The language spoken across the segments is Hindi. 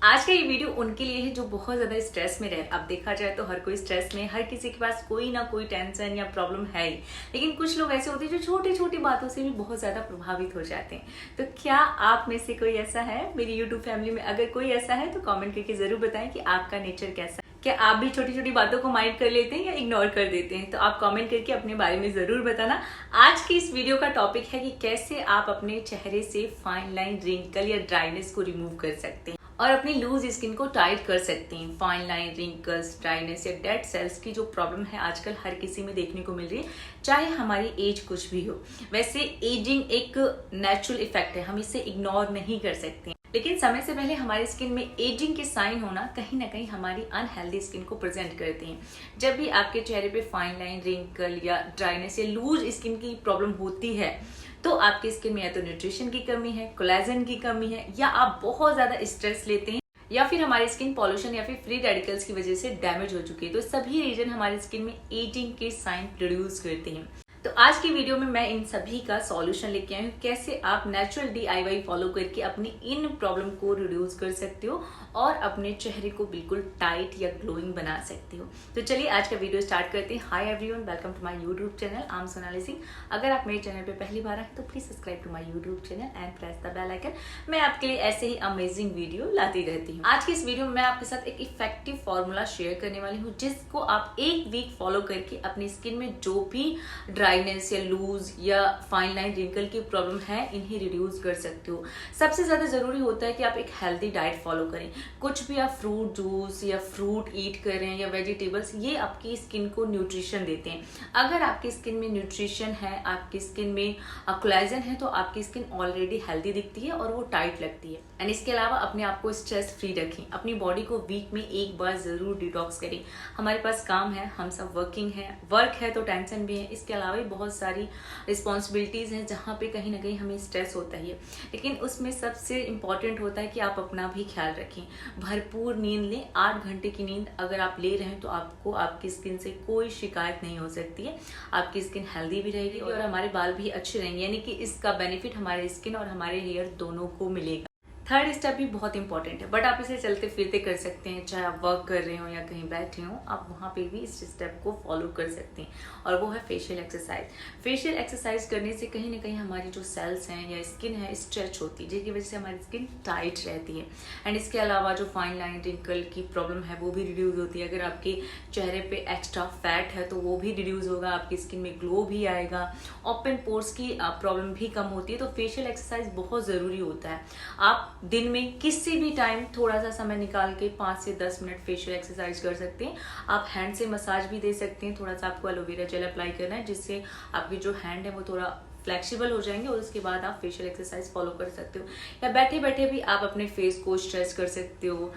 आज का ये वीडियो उनके लिए है जो बहुत ज्यादा स्ट्रेस में रहे। अब देखा जाए तो हर कोई स्ट्रेस में, हर किसी के पास कोई ना कोई टेंशन या प्रॉब्लम है ही। लेकिन कुछ लोग ऐसे होते हैं जो छोटी छोटी बातों से भी बहुत ज्यादा प्रभावित हो जाते हैं। तो क्या आप में से कोई ऐसा है? मेरी यूट्यूब फैमिली में अगर कोई ऐसा है तो कॉमेंट करके जरूर बताएं कि आपका नेचर कैसा है। क्या आप भी छोटी छोटी बातों को माइंड कर लेते हैं या इग्नोर कर देते हैं? तो आप कमेंट करके अपने बारे में जरूर बताना। आज की इस वीडियो का टॉपिक है कि कैसे आप अपने चेहरे से फाइन लाइन, रिंकल या ड्राइनेस को रिमूव कर सकते हैं और अपनी लूज स्किन को टाइट कर सकते हैं। फाइन लाइन, रिंकल्स, ड्राइनेस या डेड सेल्स की जो प्रॉब्लम है आजकल हर किसी में देखने को मिल रही है, चाहे हमारी एज कुछ भी हो। वैसे एजिंग एक नेचुरल इफेक्ट है, हम इसे इग्नोर नहीं कर सकते। लेकिन समय से पहले हमारी स्किन में एजिंग के साइन होना कहीं ना कहीं हमारी अनहेल्दी स्किन को प्रेजेंट करते हैं। जब भी आपके चेहरे पे फाइन लाइन, रिंकल या ड्राइनेस या लूज स्किन की प्रॉब्लम होती है तो आपकी स्किन में या तो न्यूट्रिशन की कमी है, कोलेजन की कमी है, या आप बहुत ज्यादा स्ट्रेस लेते हैं, या फिर हमारी स्किन पॉल्यूशन या फिर फ्री रेडिकल्स की वजह से डैमेज हो चुकी है। तो सभी रीजन हमारी स्किन में एजिंग के साइन प्रोड्यूस करते हैं। तो आज की वीडियो में मैं इन सभी का सॉल्यूशन लेके आई हूँ, कैसे आप नेचुरल DIY फॉलो करके अपनी इन प्रॉब्लम को रिड्यूस कर सकते हो और अपने चेहरे को बिल्कुल टाइट या ग्लोइंग बना सकते हो। तो चलिए आज का वीडियो स्टार्ट करते हैं। Hi everyone, welcome to my YouTube channel. I am Sonali Singh. अगर आप मेरे चैनल पे पहली बार आए तो please subscribe to my YouTube channel and press the bell icon. मैं आपके लिए ऐसे ही अमेजिंग वीडियो लाती रहती हूँ। आज की इस वीडियो में मैं आपके साथ एक इफेक्टिव फॉर्मूला शेयर करने वाली हूँ, जिसको आप एक वीक फॉलो करके अपनी स्किन में जो भी ड्राइनेस या लूज या फाइन लाइन, रिंकल की प्रॉब्लम है, इन्हें रिड्यूस कर सकते हो। सबसे ज्यादा जरूरी होता है कि आप एक हेल्दी डाइट फॉलो करें। कुछ भी आप फ्रूट जूस या फ्रूट ईट करें या वेजिटेबल्स, ये आपकी स्किन को न्यूट्रिशन देते हैं। अगर आपकी स्किन में न्यूट्रिशन है, आपकी स्किन में कोलेजन है, तो आपकी स्किन ऑलरेडी हेल्दी दिखती है और वो टाइट लगती है। एंड इसके अलावा अपने आप को स्ट्रेस फ्री रखें। अपनी बॉडी को वीक में एक बार जरूर डिटॉक्स करें। हमारे पास काम है, हम सब वर्किंग है, वर्क है तो टेंशन भी है। इसके अलावा भी बहुत सारी रिस्पॉन्सिबिलिटीज हैं जहाँ पे कहीं ना कहीं हमें स्ट्रेस होता ही है। लेकिन उसमें सबसे इम्पॉर्टेंट होता है कि आप अपना भी ख्याल रखें। भरपूर नींद लें। 8 घंटे की नींद अगर आप ले रहे हैं तो आपको आपकी स्किन से कोई शिकायत नहीं हो सकती है। आपकी स्किन हेल्दी भी रहेगी और हमारे बाल भी अच्छे रहेंगे, यानी कि इसका बेनिफिट हमारे स्किन और हमारे हेयर दोनों को मिलेगा। थर्ड स्टेप भी बहुत इंपॉर्टेंट है, बट आप इसे चलते फिरते कर सकते हैं। चाहे आप वर्क कर रहे हो या कहीं बैठे हो, आप वहाँ पे भी इस स्टेप को फॉलो कर सकते हैं, और वो है फेशियल एक्सरसाइज। फेशियल एक्सरसाइज करने से कहीं ना कहीं हमारी जो सेल्स हैं या स्किन है स्ट्रेच होती है, जिसकी वजह से हमारी स्किन टाइट रहती है। एंड इसके अलावा जो फाइन लाइन, रिंकल की प्रॉब्लम है वो भी रिड्यूस होती है। अगर आपके चेहरे पे एक्स्ट्रा फैट है तो वो भी रिड्यूस होगा, आपकी स्किन में ग्लो भी आएगा, ओपन पोर्स की प्रॉब्लम भी कम होती है। तो फेशियल एक्सरसाइज बहुत जरूरी होता है। आप दिन में किसी भी टाइम थोड़ा सा समय निकाल के 5 से 10 मिनट फेशियल एक्सरसाइज कर सकते हैं। आप हैंड से मसाज भी दे सकते हैं। थोड़ा सा आपको एलोवेरा जेल अप्लाई करना है, जिससे आपकी जो हैंड है वो थोड़ा फ्लेक्सिबल हो जाएंगे, और उसके बाद आप फेशियल एक्सरसाइज फॉलो कर सकते हो। या बैठे बैठे भी आप अपने फेस को स्ट्रेच कर सकते हो।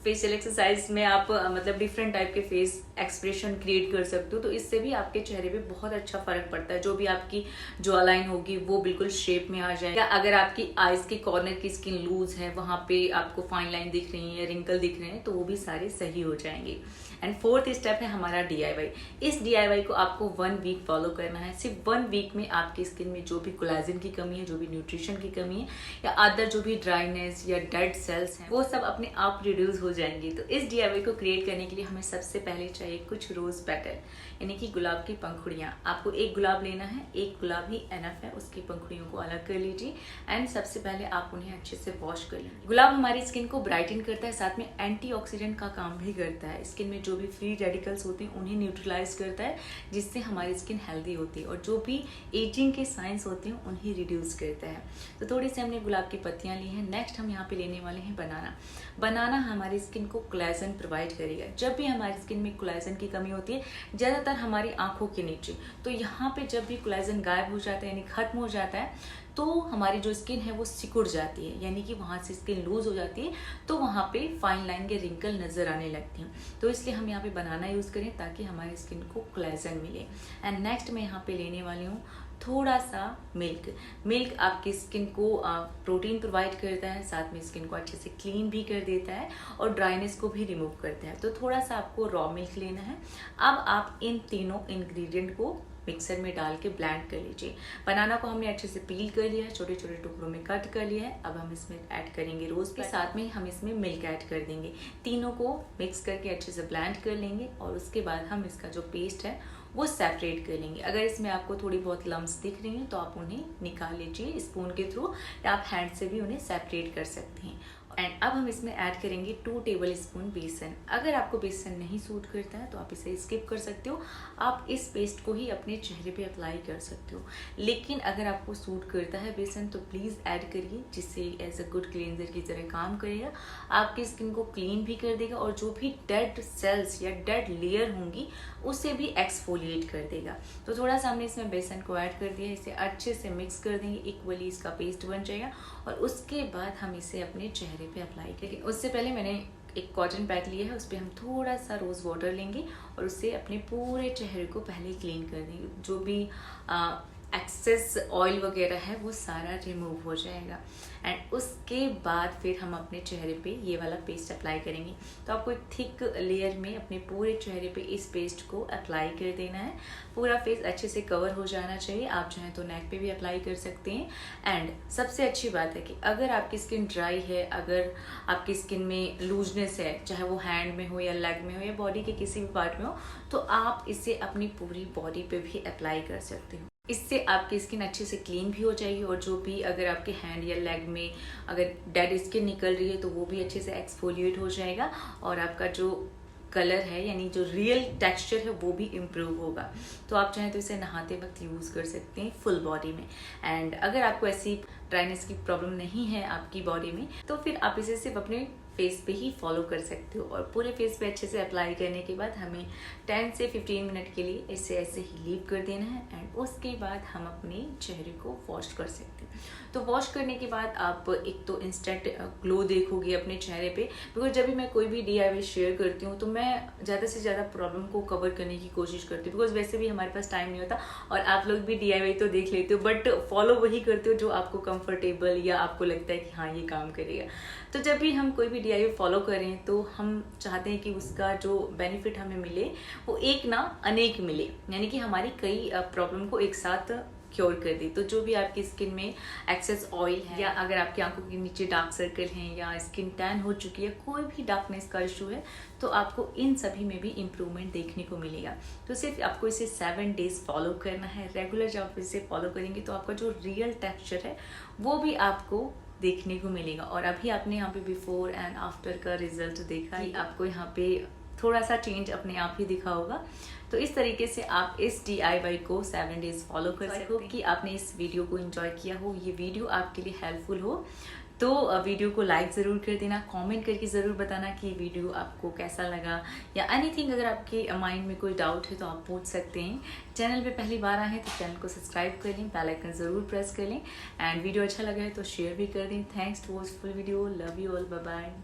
फेशियल एक्सरसाइज में आप मतलब डिफरेंट टाइप के फेस एक्सप्रेशन क्रिएट कर सकते हो, तो इससे भी आपके चेहरे पे बहुत अच्छा फर्क पड़ता है। जो भी आपकी जॉ लाइन होगी वो बिल्कुल शेप में आ जाएगा। अगर आपकी आईज के कॉर्नर की स्किन लूज है, वहां पे आपको फाइन लाइन दिख रही है, रिंकल दिख रहे हैं, तो वो भी सारे सही हो जाएंगे। एंड फोर्थ स्टेप है हमारा DIY। इस DIY को आपको 1 वीक फॉलो करना है। सिर्फ 1 वीक में आपकी स्किन में जो भी कोलेजन की कमी है, जो भी न्यूट्रिशन की कमी है, या अदर जो भी ड्राइनेस या डेड सेल्स हैं, वो सब अपने आप रिड्यूस हो जाएंगे। तो इस DIY को क्रिएट करने के लिए हमें सबसे पहले चाहिए कुछ रोज पेटल, यानी कि गुलाब की पंखुड़ियां। आपको एक गुलाब लेना है, एक गुलाब ही एनफ है। उसकी पंखुड़ियों को अलग कर लीजिए एंड सबसे पहले आप उन्हें अच्छे से वॉश कर लीजिए। गुलाब हमारी स्किन को ब्राइटन करता है, साथ में एंटीऑक्सीडेंट का काम भी करता है। स्किन में जो भी फ्री रेडिकल्स होते हैं उन्हें न्यूट्रलाइज करता है, जिससे हमारी स्किन हेल्दी होती है, और जो भी एजिंग के साइंस होते हैं उन्हें रिड्यूस करता है। तो थोड़ी सी हमने गुलाब की पत्तियां ली हैं। नेक्स्ट हम यहाँ पे लेने वाले हैं बनाना। बनाना हमारी स्किन को कोलेजन प्रोवाइड करेगा। जब भी हमारी स्किन में कोलेजन की कमी होती है, ज्यादातर हमारी आंखों के नीचे, तो यहाँ पे जब भी कोलेजन गायब हो जाता है, यानी खत्म हो जाता है, तो हमारी जो स्किन है वो सिकुड़ जाती है, यानी कि वहां से स्किन लूज हो जाती है, तो वहां पे फाइन लाइन के रिंकल नजर आने लगती हैं। तो इसलिए हम यहाँ पे बनाना यूज करें ताकि हमारी स्किन को कोलेजन मिले। एंड नेक्स्ट मैं यहाँ पे लेने वाली हूँ थोड़ा सा मिल्क। मिल्क आपकी स्किन को प्रोटीन प्रोवाइड करता है, साथ में स्किन को अच्छे से क्लीन भी कर देता है और ड्राइनेस को भी रिमूव करता है। तो थोड़ा सा आपको रॉ मिल्क लेना है। अब आप इन तीनों इंग्रेडिएंट को मिक्सर में डाल के ब्लेंड कर लीजिए। बनाना को हमने अच्छे से पील कर लिया है, छोटे छोटे टुकड़ों में कट कर लिया है। अब हम इसमें ऐड करेंगे रोज के साथ में हम इसमें मिल्क ऐड कर देंगे। तीनों को मिक्स करके अच्छे से ब्लेंड कर लेंगे और उसके बाद हम इसका जो पेस्ट है वो सेपरेट कर लेंगे। अगर इसमें आपको थोड़ी बहुत लम्स दिख रही हैं तो आप उन्हें निकाल लीजिए स्पून के थ्रू, या आप हैंड से भी उन्हें सेपरेट कर सकते हैं। एंड अब हम इसमें ऐड करेंगे 2 टेबल स्पून बेसन। अगर आपको बेसन नहीं सूट करता है तो आप इसे स्किप कर सकते हो, आप इस पेस्ट को ही अपने चेहरे पे अप्लाई कर सकते हो। लेकिन अगर आपको सूट करता है बेसन तो प्लीज़ ऐड करिए, जिससे एज अ गुड क्लींजर की तरह काम करेगा, आपकी स्किन को क्लीन भी कर देगा और जो भी डेड सेल्स या डेड लेयर होंगी उसे भी एक्सफोलिएट कर देगा। तो थोड़ा सा हमने इसमें बेसन को ऐड कर दिया, इसे अच्छे से मिक्स कर देंगे, इक्वली इसका पेस्ट बन जाएगा और उसके बाद हम इसे अपने चेहरे पे अप्लाई करेंगे। उससे पहले मैंने एक कॉटन पैड लिया है, उस पर हम थोड़ा सा रोज़ वाटर लेंगे और उससे अपने पूरे चेहरे को पहले क्लीन कर देंगे। जो भी एक्सेस ऑयल वगैरह है वो सारा रिमूव हो जाएगा। एंड उसके बाद फिर हम अपने चेहरे पे ये वाला पेस्ट अप्लाई करेंगे। तो आपको एक थिक लेयर में अपने पूरे चेहरे पे इस पेस्ट को अप्लाई कर देना है। पूरा फेस अच्छे से कवर हो जाना चाहिए। आप चाहें तो नेक पे भी अप्लाई कर सकते हैं। एंड सबसे अच्छी बात है कि अगर आपकी स्किन ड्राई है, अगर आपकी स्किन में लूजनेस है, चाहे वो हैंड में हो या लेग में हो या बॉडी के किसी भी पार्ट में हो, तो आप इसे अपनी पूरी बॉडी पे भी अप्लाई कर सकते हो। इससे आपकी स्किन अच्छे से क्लीन भी हो जाएगी और जो भी अगर आपके हैंड या लेग में अगर डेड स्किन निकल रही है तो वो भी अच्छे से एक्सफोलिएट हो जाएगा और आपका जो कलर है यानी जो रियल टेक्सचर है वो भी इम्प्रूव होगा। तो आप चाहें तो इसे नहाते वक्त यूज़ कर सकते हैं फुल बॉडी में। एंड अगर आपको ऐसी ड्राइनेस की प्रॉब्लम नहीं है आपकी बॉडी में तो फिर आप इसे सिर्फ अपने फेस पे ही फॉलो कर सकते हो। और पूरे फेस पे अच्छे से अप्लाई करने के बाद हमें 10 से 15 मिनट के लिए इसे ऐसे ही लीव कर देना है। एंड उसके बाद हम अपने चेहरे को वॉश कर सकते हैं। तो वॉश करने के बाद आप एक तो इंस्टेंट ग्लो देखोगे अपने चेहरे पे। बिकॉज जब भी मैं कोई भी DIY शेयर करती हूँ तो मैं ज़्यादा से ज़्यादा प्रॉब्लम को कवर करने की कोशिश करती हूँ। बिकॉज वैसे भी हमारे पास टाइम नहीं होता और आप लोग भी DIY तो देख लेते हो बट फॉलो वही करते हो जो आपको कंफर्टेबल या आपको लगता है कि हाँ ये काम करेगा। तो जब भी हम कोई भी DIY फॉलो करें तो हम चाहते हैं कि उसका जो बेनिफिट हमें मिले वो एक ना अनेक मिले, यानी कि हमारी कई प्रॉब्लम को एक साथ क्योर कर दी। तो जो भी आपकी स्किन में एक्सेस ऑयल है या अगर आपकी आंखों के नीचे डार्क सर्कल हैं या स्किन टैन हो चुकी है, कोई भी डार्कनेस का इशू है, तो आपको इन सभी में भी इम्प्रूवमेंट देखने को मिलेगा। तो सिर्फ आपको इसे 7 डेज फॉलो करना है। रेगुलर जब आप इसे फॉलो करेंगे तो आपका जो रियल टेक्सचर है वो भी आपको देखने को मिलेगा। और अभी आपने यहाँ पे बिफोर एंड आफ्टर का रिजल्ट देखा कि आपको यहाँ पे थोड़ा सा चेंज अपने आप ही दिखा होगा। तो इस तरीके से आप इस DIY को 7 डेज फॉलो कर सकते हो। कि आपने इस वीडियो को एंजॉय किया हो, ये वीडियो आपके लिए हेल्पफुल हो, तो वीडियो को लाइक ज़रूर कर देना। कमेंट करके ज़रूर बताना कि वीडियो आपको कैसा लगा या एनीथिंग। अगर आपके माइंड में कोई डाउट है तो आप पूछ सकते हैं। चैनल पे पहली बार आए हैं तो चैनल को सब्सक्राइब कर लें, बेल आइकन ज़रूर प्रेस कर लें। एंड वीडियो अच्छा लगा है तो शेयर भी कर दें। Thanks to watch full video. Love you all, bye bye.